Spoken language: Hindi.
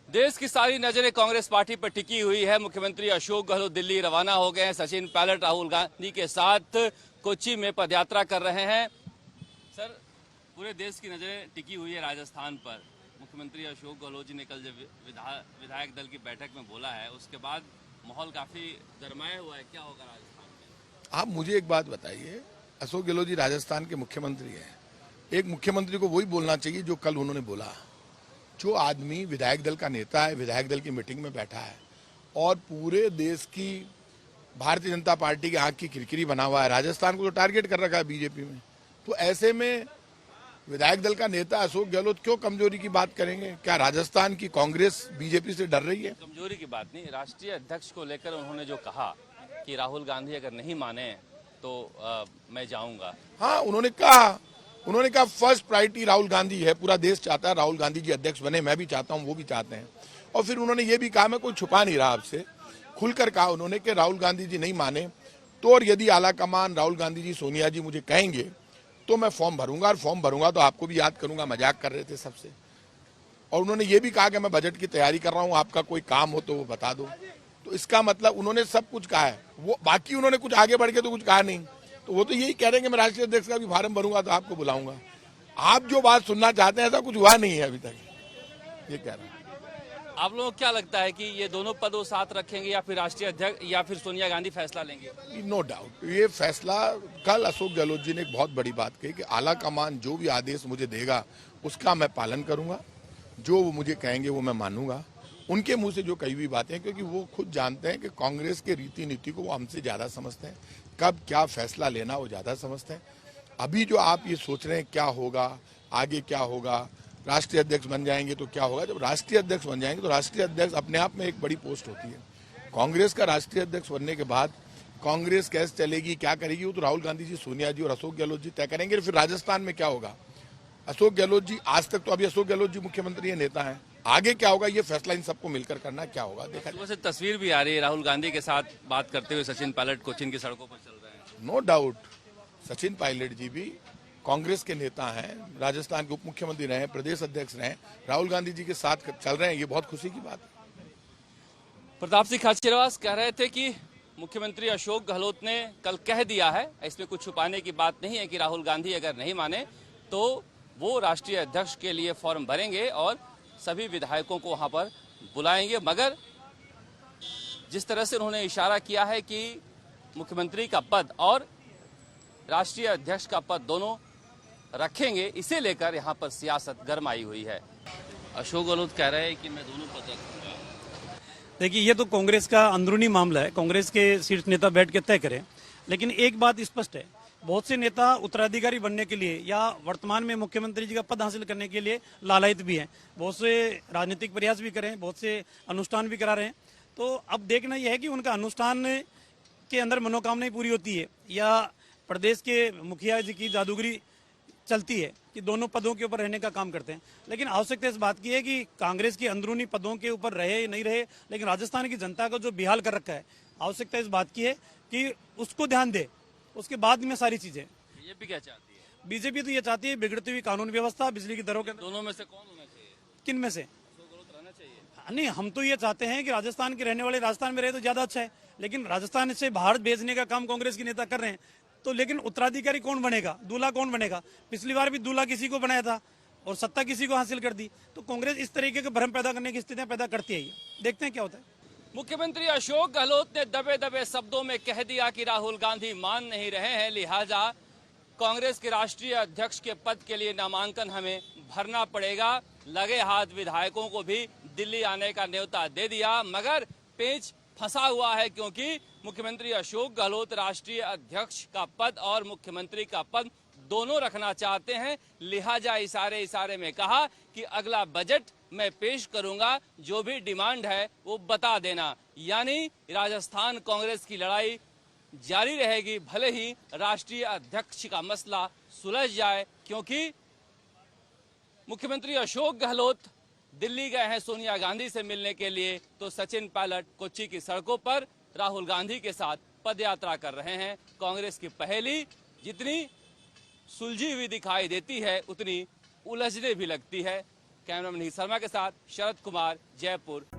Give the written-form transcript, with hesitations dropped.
देश की सारी नजरें कांग्रेस पार्टी पर टिकी हुई है। मुख्यमंत्री अशोक गहलोत दिल्ली रवाना हो गए हैं। सचिन पायलट राहुल गांधी के साथ कोच्चि में पदयात्रा कर रहे हैं। सर, पूरे देश की नजरें टिकी हुई है राजस्थान पर। मुख्यमंत्री अशोक गहलोत जी ने कल जब विधायक दल की बैठक में बोला है, उसके बाद माहौल काफी गरमाया हुआ है। क्या होगा राजस्थान में? आप मुझे एक बात बताइए, अशोक गहलोत जी राजस्थान के मुख्यमंत्री हैं। एक मुख्यमंत्री को वही बोलना चाहिए जो कल उन्होंने बोला। जो आदमी विधायक दल का नेता है, विधायक दल की मीटिंग में बैठा है और पूरे देश की भारतीय जनता पार्टी की आंख की किरकिरी बना हुआ है, राजस्थान को तो टारगेट कर रखा है बीजेपी में, तो ऐसे में विधायक दल का नेता अशोक गहलोत क्यों कमजोरी की बात करेंगे? क्या राजस्थान की कांग्रेस बीजेपी से डर रही है? कमजोरी की बात नहीं, राष्ट्रीय अध्यक्ष को लेकर उन्होंने जो कहा कि राहुल गांधी अगर नहीं माने तो मैं जाऊंगा। हाँ, उन्होंने कहा फर्स्ट प्रायोरिटी राहुल गांधी है। पूरा देश चाहता है राहुल गांधी जी अध्यक्ष बने, मैं भी चाहता हूं, वो भी चाहते हैं। और फिर उन्होंने ये भी कहा, मैं कोई छुपा नहीं रहा आपसे, खुलकर कहा उन्होंने कि राहुल गांधी जी नहीं माने तो और यदि आलाकमान राहुल गांधी जी, सोनिया जी मुझे कहेंगे तो मैं फॉर्म भरूंगा, और फॉर्म भरूंगा तो आपको भी याद करूंगा। मजाक कर रहे थे सबसे। और उन्होंने ये भी कहा कि मैं बजट की तैयारी कर रहा हूं, आपका कोई काम हो तो वो बता दो। तो इसका मतलब उन्होंने सब कुछ कहा है। वो बाकी उन्होंने कुछ आगे बढ़ के तो कुछ कहा नहीं। तो वो तो यही कह रहे हैं कि मैं राष्ट्रीय अध्यक्ष का भी फार्म भरूंगा तो आपको बुलाऊंगा। आप जो बात सुनना चाहते हैं ऐसा कुछ हुआ नहीं है अभी तक, ये कह रहे हैं। आप लोगों को क्या लगता है कि ये दोनों पद वो साथ रखेंगे या फिर राष्ट्रीय अध्यक्ष या फिर सोनिया गांधी फैसला लेंगे? नो डाउट ये फैसला, कल अशोक गहलोत जी ने एक बहुत बड़ी बात कही कि आला कमान जो भी आदेश मुझे देगा उसका मैं पालन करूंगा, जो वो मुझे कहेंगे वो मैं मानूंगा। उनके मुंह से जो कई भी बातें, क्योंकि वो खुद जानते हैं कि कांग्रेस के रीति नीति को वो हमसे ज्यादा समझते हैं, कब क्या फैसला लेना वो ज्यादा समझते हैं। अभी जो आप ये सोच रहे हैं क्या होगा, आगे क्या होगा, राष्ट्रीय अध्यक्ष बन जाएंगे तो क्या होगा, जब राष्ट्रीय अध्यक्ष बन जाएंगे तो राष्ट्रीय अध्यक्ष अपने आप में एक बड़ी पोस्ट होती है। कांग्रेस का राष्ट्रीय अध्यक्ष बनने के बाद कांग्रेस कैसे चलेगी, क्या करेगी, वो तो राहुल गांधी जी, सोनिया जी और अशोक गहलोत जी तय करेंगे। फिर राजस्थान में क्या होगा, अशोक गहलोत जी आज तक तो, अभी अशोक गहलोत जी मुख्यमंत्री नेता हैं, आगे क्या होगा ये फैसला इन सबको मिलकर करना, क्या होगा देखा सुबह से तस्वीर भी आ रही है राहुल गांधी के साथ बात करते हुए सचिन पायलट कोच्चि की सड़कों पर चल रहे हैं। नो डाउट सचिन पायलट जी भी कांग्रेस के नेता हैं, राजस्थान के उप मुख्यमंत्री रहे, प्रदेश अध्यक्ष रहे, राहुल गांधी जी के साथ चल रहे हैं, ये बहुत खुशी की बात है। प्रताप सिंह खाचरियावास कह रहे थे कि मुख्यमंत्री अशोक गहलोत ने कल कह दिया है, इसमें कुछ छुपाने की बात नहीं है कि राहुल गांधी अगर नहीं माने तो वो राष्ट्रीय अध्यक्ष के लिए फॉर्म भरेंगे और सभी विधायकों को वहां पर बुलाएंगे। मगर जिस तरह से उन्होंने इशारा किया है कि मुख्यमंत्री का पद और राष्ट्रीय अध्यक्ष का पद दोनों रखेंगे, इसे लेकर यहां पर सियासत गरमाई हुई है। अशोक गहलोत कह रहे हैं कि मैं दोनों पद रखूंगा। देखिए, ये तो कांग्रेस का अंदरूनी मामला है, कांग्रेस के शीर्ष नेता बैठ के तय करें। लेकिन एक बात स्पष्ट है, बहुत से नेता उत्तराधिकारी बनने के लिए या वर्तमान में मुख्यमंत्री जी का पद हासिल करने के लिए लालायित भी हैं। बहुत से राजनीतिक प्रयास भी करें, बहुत से अनुष्ठान भी करा रहे हैं। तो अब देखना यह है कि उनका अनुष्ठान के अंदर मनोकामनाएं पूरी होती है या प्रदेश के मुखिया जी की जादूगरी चलती है कि दोनों पदों के ऊपर रहने का काम करते हैं। लेकिन आवश्यकता इस बात की है कि कांग्रेस के अंदरूनी पदों के ऊपर रहे नहीं रहे, लेकिन राजस्थान की जनता को जो बेहाल कर रखा है, आवश्यकता इस बात की है कि उसको ध्यान दे, उसके बाद में सारी चीजें। बीजेपी क्या चाहती है? बीजेपी तो ये चाहती है बिगड़ती हुई कानून व्यवस्था, बिजली की दरों के। दोनों में से कौन होना चाहिए? किन में से? अशोक गहलोत रहना चाहिए। नहीं, हम तो ये चाहते हैं कि राजस्थान के रहने वाले राजस्थान में रहे तो ज्यादा अच्छा है। लेकिन राजस्थान से बाहर भेजने का काम कांग्रेस के नेता कर रहे हैं, तो लेकिन उत्तराधिकारी कौन बनेगा, दूल्हा कौन बनेगा? पिछली बार भी दूल्हा किसी को बनाया था और सत्ता किसी को हासिल कर दी। तो कांग्रेस इस तरीके के भ्रम पैदा करने की स्थितियां पैदा करती है। देखते हैं क्या होता है। मुख्यमंत्री अशोक गहलोत ने दबे दबे शब्दों में कह दिया कि राहुल गांधी मान नहीं रहे हैं, लिहाजा कांग्रेस के राष्ट्रीय अध्यक्ष के पद के लिए नामांकन हमें भरना पड़ेगा। लगे हाथ विधायकों को भी दिल्ली आने का न्योता दे दिया, मगर पेच फंसा हुआ है क्योंकि मुख्यमंत्री अशोक गहलोत राष्ट्रीय अध्यक्ष का पद और मुख्यमंत्री का पद दोनों रखना चाहते हैं। लिहाजा इशारे में कहा कि अगला बजट मैं पेश करूंगा, जो भी डिमांड है वो बता देना। यानी राजस्थान कांग्रेस की लड़ाई जारी रहेगी, भले ही राष्ट्रीय अध्यक्ष का मसला सुलझ जाए, क्योंकि मुख्यमंत्री अशोक गहलोत दिल्ली गए हैं सोनिया गांधी से मिलने के लिए, तो सचिन पायलट कोच्चि की सड़कों पर राहुल गांधी के साथ पदयात्रा कर रहे हैं। कांग्रेस की पहेली जितनी सुलझी हुई दिखाई देती है, उतनी उलझने भी लगती है। कैमरामैन मनीष शर्मा के साथ शरद कुमार, जयपुर।